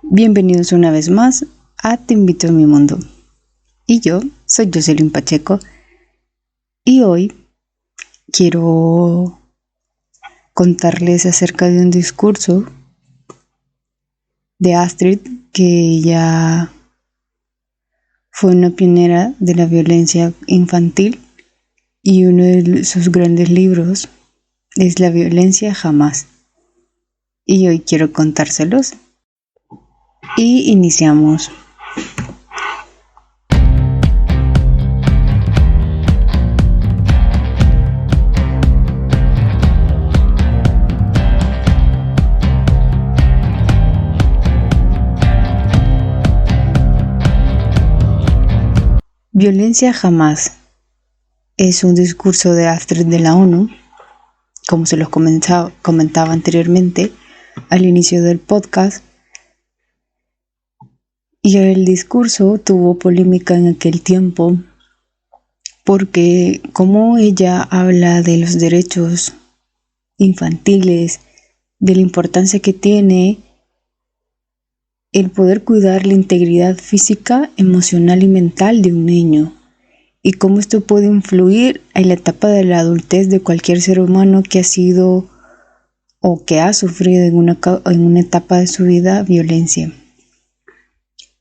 Bienvenidos una vez más a Te invito a mi mundo. Y yo soy Jocelyn Pacheco y hoy quiero contarles acerca de un discurso de Astrid, que ella fue una pionera de la violencia infantil y uno de sus grandes libros es La violencia jamás. Y hoy quiero contárselos. Y iniciamos. Violencia jamás es un discurso de Astrid de la ONU, como se los comentaba anteriormente al inicio del podcast. Y el discurso tuvo polémica en aquel tiempo porque como ella habla de los derechos infantiles, de la importancia que tiene el poder cuidar la integridad física, emocional y mental de un niño, y cómo esto puede influir en la etapa de la adultez de cualquier ser humano que ha sido o que ha sufrido en una etapa de su vida violencia.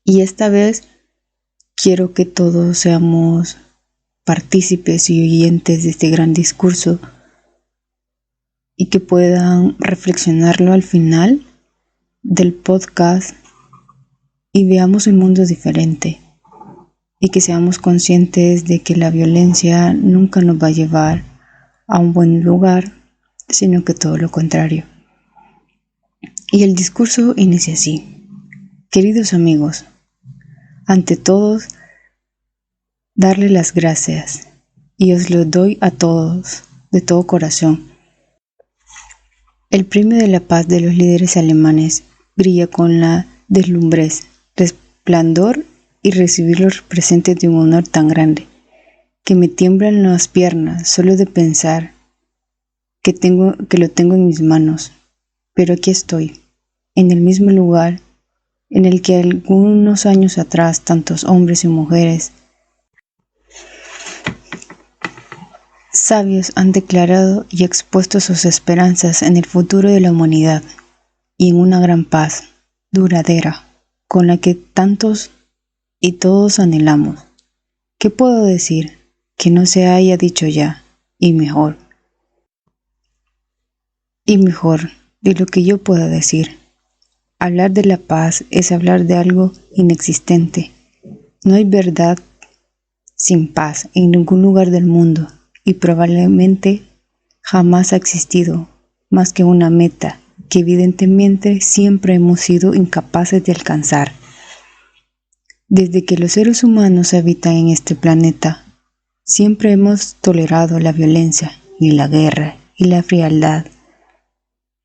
Y esta vez quiero que todos seamos partícipes y oyentes de este gran discurso y que puedan reflexionarlo al final del podcast y veamos un mundo diferente y que seamos conscientes de que la violencia nunca nos va a llevar a un buen lugar, sino que todo lo contrario. Y el discurso inicia así: queridos amigos, ante todos, darle las gracias, y os lo doy a todos, de todo corazón. El premio de la paz de los líderes alemanes brilla con la deslumbrez, resplandor y recibir los presentes de un honor tan grande, que me tiemblan las piernas solo de pensar que lo tengo en mis manos. Pero aquí estoy, en el mismo lugar en el que algunos años atrás tantos hombres y mujeres sabios han declarado y expuesto sus esperanzas en el futuro de la humanidad y en una gran paz duradera con la que tantos y todos anhelamos. ¿Qué puedo decir que no se haya dicho ya? Y mejor de lo que yo pueda decir. Hablar de la paz es hablar de algo inexistente. No hay verdad sin paz en ningún lugar del mundo y probablemente jamás ha existido más que una meta que evidentemente siempre hemos sido incapaces de alcanzar. Desde que los seres humanos habitan en este planeta, siempre hemos tolerado la violencia y la guerra y la frialdad.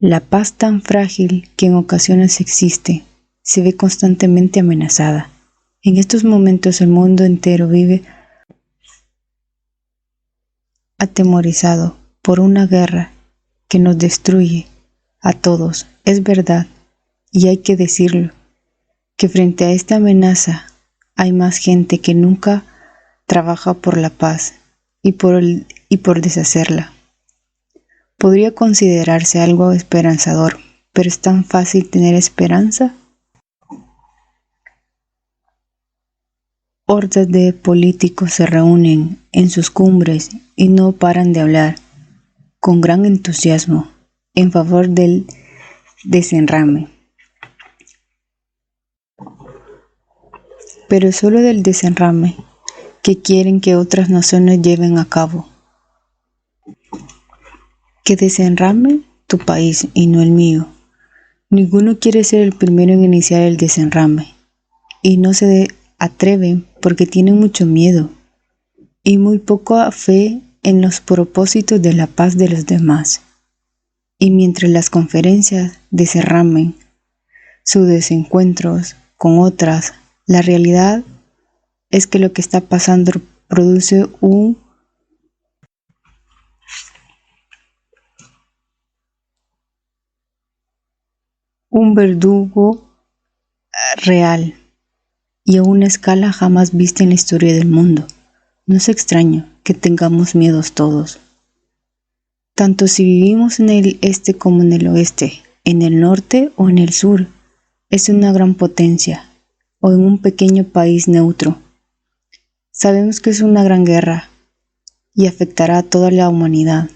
La paz tan frágil que en ocasiones existe, se ve constantemente amenazada. En estos momentos el mundo entero vive atemorizado por una guerra que nos destruye a todos. Es verdad, y hay que decirlo, que frente a esta amenaza hay más gente que nunca trabaja por la paz y por deshacerla. Podría considerarse algo esperanzador, pero ¿es tan fácil tener esperanza? Hordas de políticos se reúnen en sus cumbres y no paran de hablar con gran entusiasmo en favor del desenrame. Pero solo del desenrame que quieren que otras naciones lleven a cabo. Que desenrame tu país y no el mío. Ninguno quiere ser el primero en iniciar el desenrame y no se atreven porque tienen mucho miedo y muy poca fe en los propósitos de la paz de los demás. Y mientras las conferencias desenramen sus desencuentros con otras, la realidad es que lo que está pasando produce un verdugo real y a una escala jamás vista en la historia del mundo. No es extraño que tengamos miedos todos. Tanto si vivimos en el este como en el oeste, en el norte o en el sur, es una gran potencia o en un pequeño país neutro. Sabemos que es una gran guerra y afectará a toda la humanidad.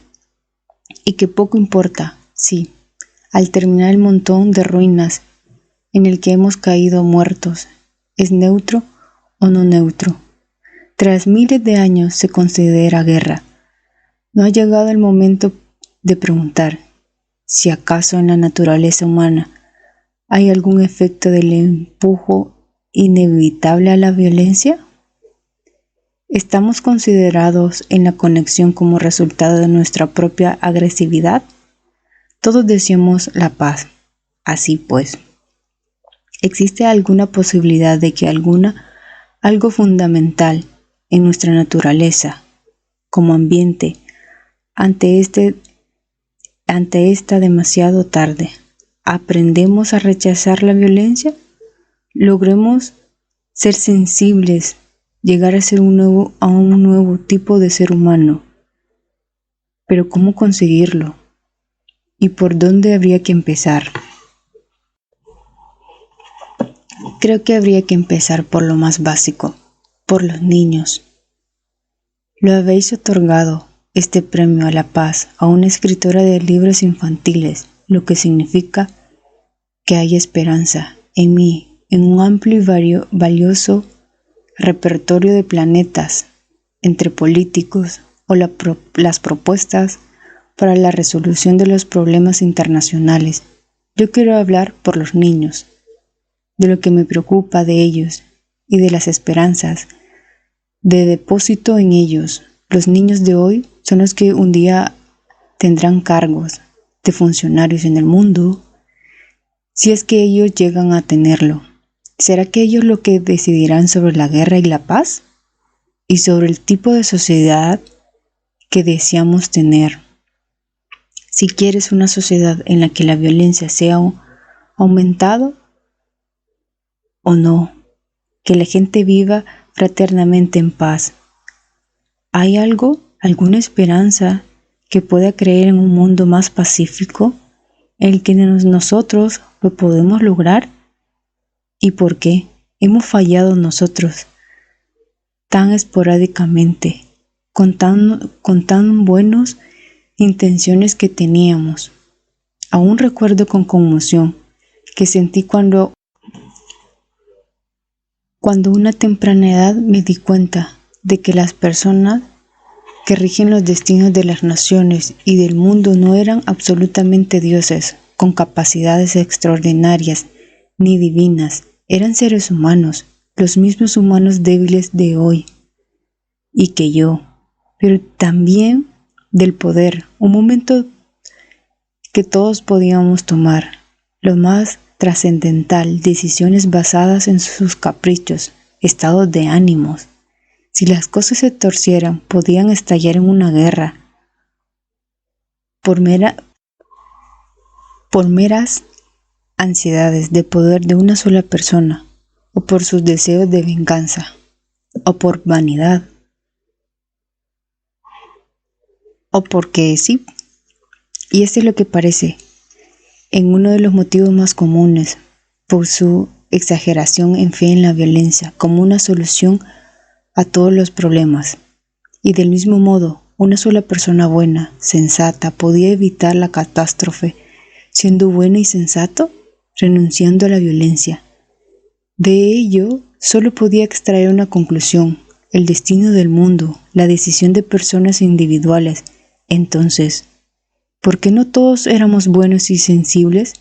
Y que poco importa, sí, al terminar el montón de ruinas en el que hemos caído muertos, ¿es neutro o no neutro? Tras miles de años se considera guerra. ¿No ha llegado el momento de preguntar si acaso en la naturaleza humana hay algún efecto del empujo inevitable a la violencia? ¿Estamos considerados en la conexión como resultado de nuestra propia agresividad? Todos deseamos la paz. Así pues, ¿existe alguna posibilidad de que algo fundamental en nuestra naturaleza, como ambiente, ante esta demasiado tarde, aprendemos a rechazar la violencia? Logremos ser sensibles, llegar a ser un nuevo tipo de ser humano. Pero ¿cómo conseguirlo? ¿Y por dónde habría que empezar? Creo que habría que empezar por lo más básico, por los niños. Lo habéis otorgado, este premio a la paz, a una escritora de libros infantiles, lo que significa que hay esperanza en mí, en un amplio y valioso repertorio de planetas, entre políticos o las propuestas para la resolución de los problemas internacionales. Yo quiero hablar por los niños, de lo que me preocupa de ellos y de las esperanzas de depósito en ellos. Los niños de hoy son los que un día tendrán cargos de funcionarios en el mundo, si es que ellos llegan a tenerlo. ¿Será que ellos lo que decidirán sobre la guerra y la paz? Y sobre el tipo de sociedad que deseamos tener. Si quieres una sociedad en la que la violencia sea aumentado o no, que la gente viva fraternamente en paz. ¿Hay alguna esperanza que pueda creer en un mundo más pacífico en el que nosotros lo podemos lograr? ¿Y por qué hemos fallado nosotros tan esporádicamente, con tan buenas intenciones que teníamos? Aún recuerdo con conmoción que sentí cuando una temprana edad me di cuenta de que las personas que rigen los destinos de las naciones y del mundo no eran absolutamente dioses con capacidades extraordinarias ni divinas, eran seres humanos, los mismos humanos débiles de hoy, y que yo, pero también del poder, un momento que todos podíamos tomar, lo más trascendental, decisiones basadas en sus caprichos, estados de ánimos. Si las cosas se torcieran, podían estallar en una guerra por meras ansiedades de poder de una sola persona, o por sus deseos de venganza, o por vanidad, o porque sí. Y esto es lo que parece en uno de los motivos más comunes por su exageración en fe en la violencia como una solución a todos los problemas. Y del mismo modo, una sola persona buena, sensata, podía evitar la catástrofe, siendo bueno y sensato, renunciando a la violencia. De ello, solo podía extraer una conclusión: el destino del mundo, la decisión de personas individuales. Entonces, ¿por qué no todos éramos buenos y sensibles?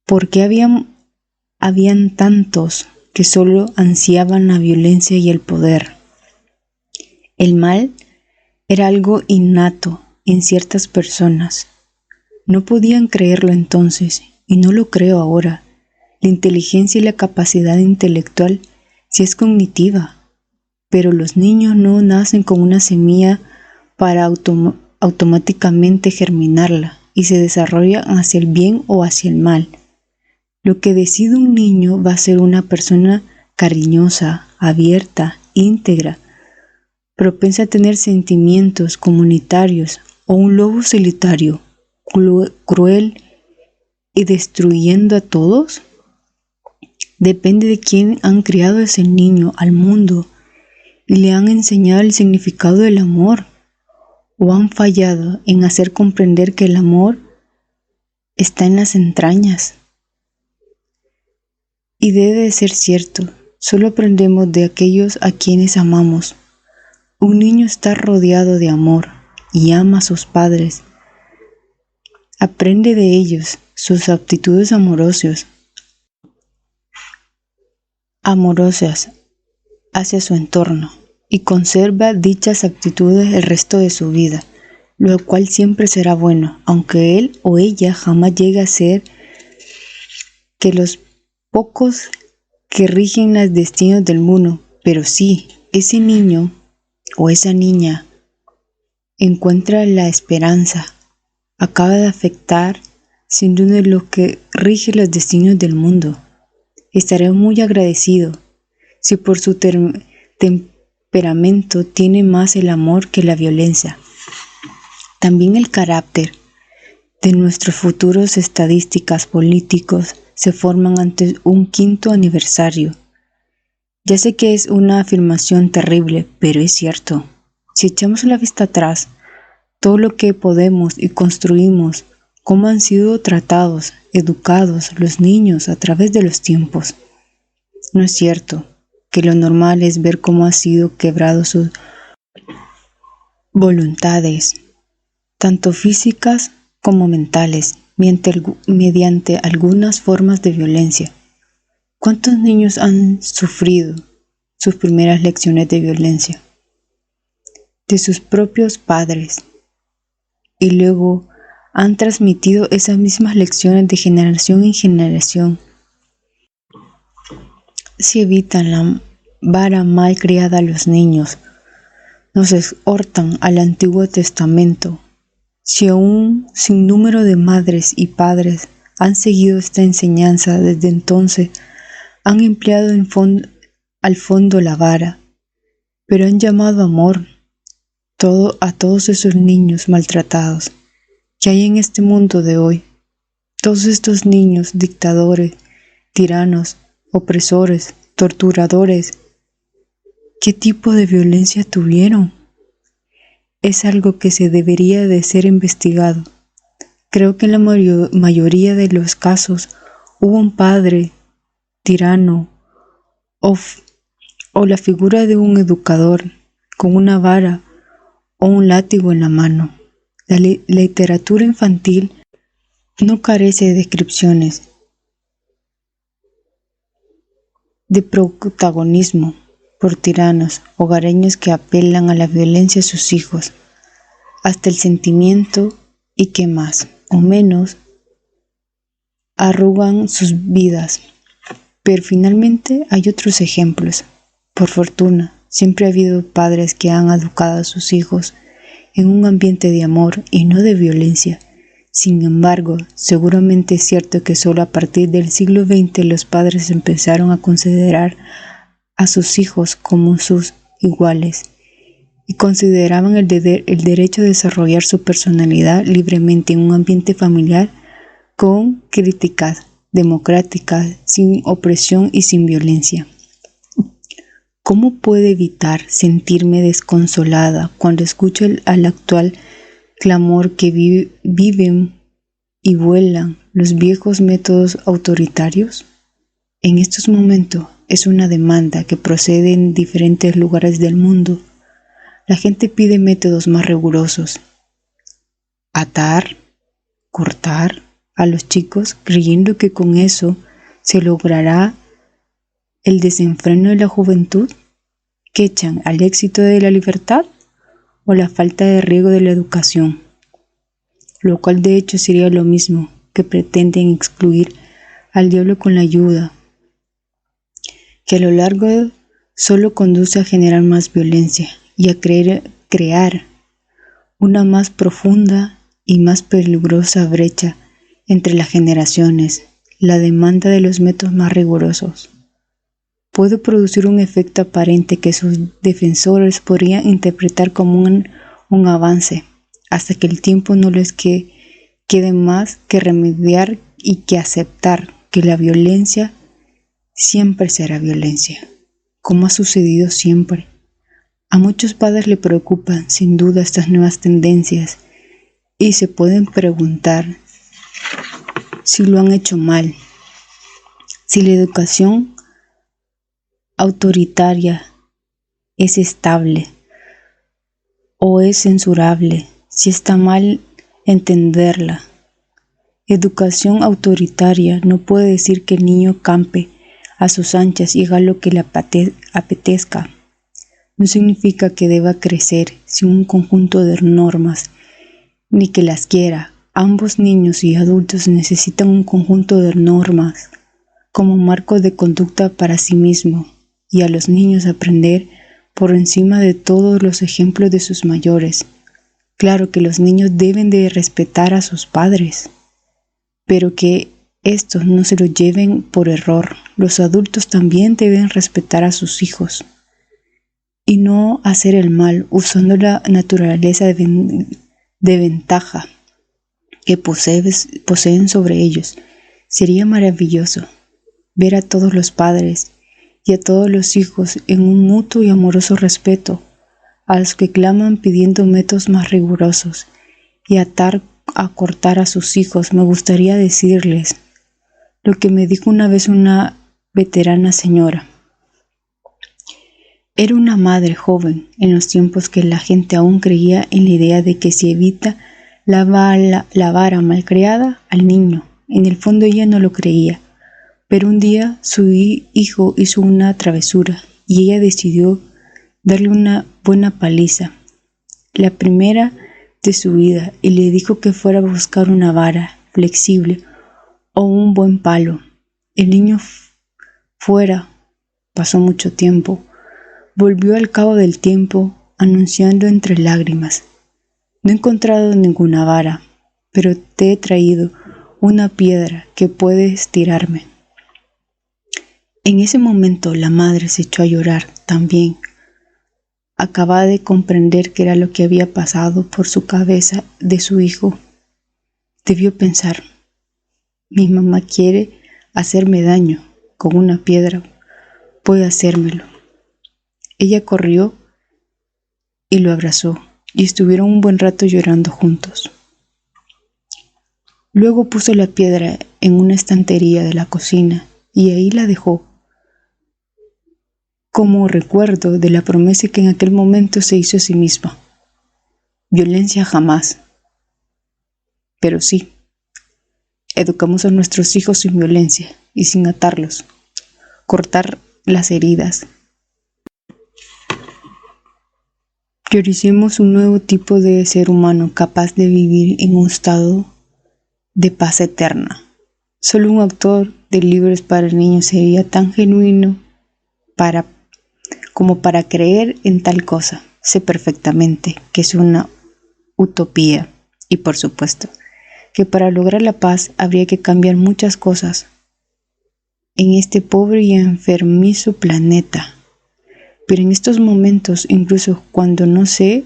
¿Por qué habían tantos que solo ansiaban la violencia y el poder? El mal era algo innato en ciertas personas. No podían creerlo entonces, y no lo creo ahora. La inteligencia y la capacidad intelectual sí es cognitiva, pero los niños no nacen con una semilla para automáticamente germinarla y se desarrollan hacia el bien o hacia el mal. Lo que decide un niño va a ser una persona cariñosa, abierta, íntegra, propensa a tener sentimientos comunitarios, o un lobo solitario, cruel y destruyendo a todos. Depende de quién han criado a ese niño al mundo y le han enseñado el significado del amor, o han fallado en hacer comprender que el amor está en las entrañas. Y debe de ser cierto, solo aprendemos de aquellos a quienes amamos. Un niño está rodeado de amor y ama a sus padres. Aprende de ellos sus aptitudes amorosas hacia su entorno y conserva dichas aptitudes el resto de su vida, lo cual siempre será bueno, aunque él o ella jamás llegue a ser que los pocos que rigen los destinos del mundo, pero sí, ese niño o esa niña encuentra la esperanza, acaba de afectar sin duda lo que rige los destinos del mundo. Estaré muy agradecido si por su temperamento tiene más el amor que la violencia. También el carácter de nuestros futuros estadistas políticos se forman ante un 5º aniversario. Ya sé que es una afirmación terrible, pero es cierto. Si echamos la vista atrás, todo lo que podemos y construimos, cómo han sido tratados, educados los niños a través de los tiempos. No es cierto que lo normal es ver cómo han sido quebrados sus voluntades, tanto físicas como mentales, mediante algunas formas de violencia. ¿Cuántos niños han sufrido sus primeras lecciones de violencia de sus propios padres y luego han transmitido esas mismas lecciones de generación en generación? Si evitan la vara mal criada a los niños, nos exhortan al Antiguo Testamento. Si un sinnúmero de madres y padres han seguido esta enseñanza desde entonces, han empleado al fondo la vara, pero han llamado amor a todos esos niños maltratados que hay en este mundo de hoy. Todos estos niños dictadores, tiranos, opresores, torturadores, ¿qué tipo de violencia tuvieron? Es algo que se debería de ser investigado. Creo que en la mayoría de los casos hubo un padre tirano o la figura de un educador con una vara o un látigo en la mano. La literatura infantil no carece de descripciones de protagonismo por tiranos hogareños que apelan a la violencia a sus hijos, hasta el sentimiento y que más o menos arrugan sus vidas. Pero finalmente hay otros ejemplos. Por fortuna, siempre ha habido padres que han educado a sus hijos en un ambiente de amor y no de violencia. Sin embargo, seguramente es cierto que solo a partir del siglo XX los padres empezaron a considerar a sus hijos como sus iguales y consideraban el derecho a desarrollar su personalidad libremente en un ambiente familiar con críticas democráticas, sin opresión y sin violencia. ¿Cómo puedo evitar sentirme desconsolada cuando escucho al actual clamor que viven y vuelan los viejos métodos autoritarios? En estos momentos es una demanda que procede en diferentes lugares del mundo. La gente pide métodos más rigurosos. Atar, cortar a los chicos creyendo que con eso se logrará el desenfreno de la juventud, que echan al éxito de la libertad o la falta de riego de la educación, lo cual de hecho sería lo mismo que pretenden excluir al diablo con la ayuda, que a lo largo solo conduce a generar más violencia y a crear una más profunda y más peligrosa brecha entre las generaciones, la demanda de los métodos más rigurosos. Puede producir un efecto aparente que sus defensores podrían interpretar como un avance, hasta que el tiempo no les quede más que remediar y que aceptar que la violencia siempre será violencia, como ha sucedido siempre. A muchos padres le preocupan, sin duda, estas nuevas tendencias y se pueden preguntar si lo han hecho mal, si la educación autoritaria es estable o es censurable, si está mal entenderla. Educación autoritaria no puede decir que el niño campe a sus anchas y haga lo que le apetezca. No significa que deba crecer sin un conjunto de normas, ni que las quiera. Ambos niños y adultos necesitan un conjunto de normas como marco de conducta para sí mismo, y a los niños aprender por encima de todos los ejemplos de sus mayores. Claro que los niños deben de respetar a sus padres, pero que estos no se lo lleven por error. Los adultos también deben respetar a sus hijos y no hacer el mal usando la naturaleza de ventaja que poseen sobre ellos. Sería maravilloso ver a todos los padres y a todos los hijos en un mutuo y amoroso respeto, a los que claman pidiendo métodos más rigurosos y a cortar a sus hijos. Me gustaría decirles lo que me dijo una vez una veterana señora. Era una madre joven en los tiempos que la gente aún creía en la idea de que se evita la vara malcriada al niño. En el fondo ella no lo creía, pero un día su hijo hizo una travesura y ella decidió darle una buena paliza, la primera de su vida, y le dijo que fuera a buscar una vara flexible o un buen palo. El niño pasó mucho tiempo. Volvió al cabo del tiempo, anunciando entre lágrimas: no he encontrado ninguna vara, pero te he traído una piedra que puedes tirarme. En ese momento la madre se echó a llorar también. Acababa de comprender qué era lo que había pasado por su cabeza de su hijo. Debió pensar: mi mamá quiere hacerme daño con una piedra, puede hacérmelo. Ella corrió y lo abrazó, y estuvieron un buen rato llorando juntos. Luego puso la piedra en una estantería de la cocina y ahí la dejó, como recuerdo de la promesa que en aquel momento se hizo a sí misma. Violencia jamás. Pero sí, educamos a nuestros hijos sin violencia y sin atarlos, cortar las heridas. Prioricemos un nuevo tipo de ser humano capaz de vivir en un estado de paz eterna. Solo un autor de libros para niños sería tan genuino como para creer en tal cosa. Sé perfectamente que es una utopía y, por supuesto, que para lograr la paz habría que cambiar muchas cosas en este pobre y enfermizo planeta. Pero en estos momentos, incluso cuando no sé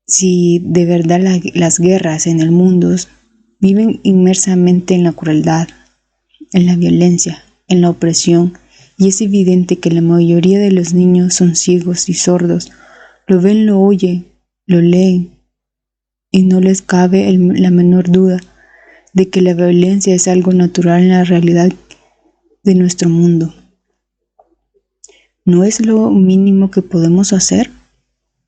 si de verdad las guerras en el mundo viven inmersamente en la crueldad, en la violencia, en la opresión, y es evidente que la mayoría de los niños son ciegos y sordos, lo ven, lo oyen, lo leen, y no les cabe la menor duda de que la violencia es algo natural en la realidad de nuestro mundo. ¿No es lo mínimo que podemos hacer?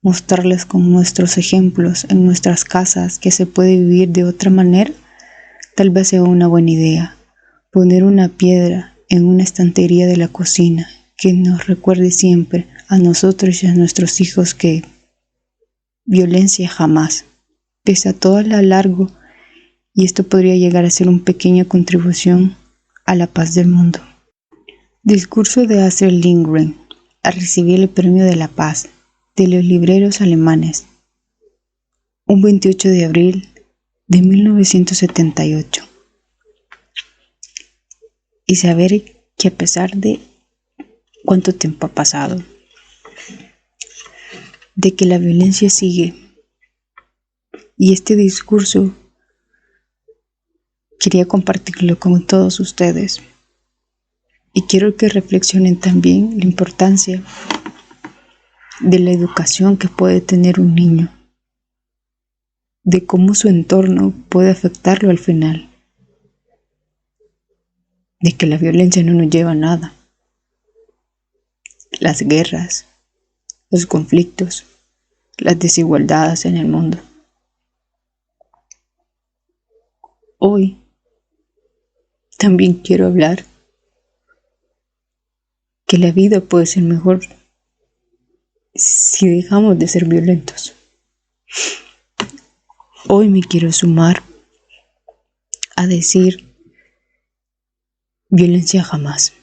Mostrarles con nuestros ejemplos en nuestras casas que se puede vivir de otra manera. Tal vez sea una buena idea poner una piedra en una estantería de la cocina que nos recuerde siempre a nosotros y a nuestros hijos que violencia jamás, pese a todo lo largo, y esto podría llegar a ser una pequeña contribución a la paz del mundo. Discurso de Astrid Lindgren al recibir el Premio de la Paz de los libreros alemanes, un 28 de abril de 1978. y saber que a pesar de cuánto tiempo ha pasado, de que la violencia sigue. Y este discurso quería compartirlo con todos ustedes. Y quiero que reflexionen también la importancia de la educación que puede tener un niño, de cómo su entorno puede afectarlo al final, de que la violencia no nos lleva a nada. Las guerras, los conflictos, las desigualdades en el mundo. Hoy también quiero hablar que la vida puede ser mejor si dejamos de ser violentos. Hoy me quiero sumar a decir violencia jamás.